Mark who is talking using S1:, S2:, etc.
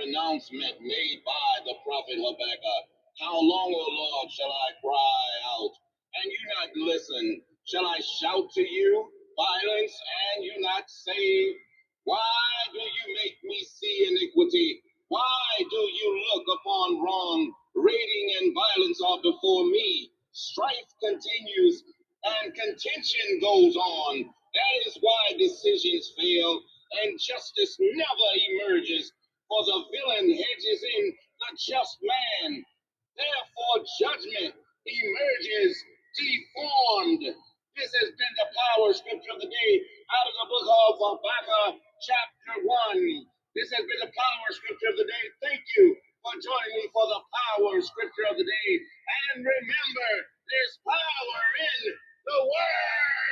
S1: pronouncement made by the prophet Habakkuk. How long, O Lord, shall I cry out and you not listen? Shall I shout to you violence and you not save? Why do you make me see iniquity? Why do you look upon wrong? Raiding and violence are before me. Strife continues and contention goes on. That is why decisions fail and justice never emerges. For the villain hedges in the just man. Therefore, judgment emerges deformed. This has been the power scripture of the day out of the book of Habakkuk, chapter 1. This has been the power scripture of the day. Thank you for joining me for the power scripture of the day. And remember, there's power in the word.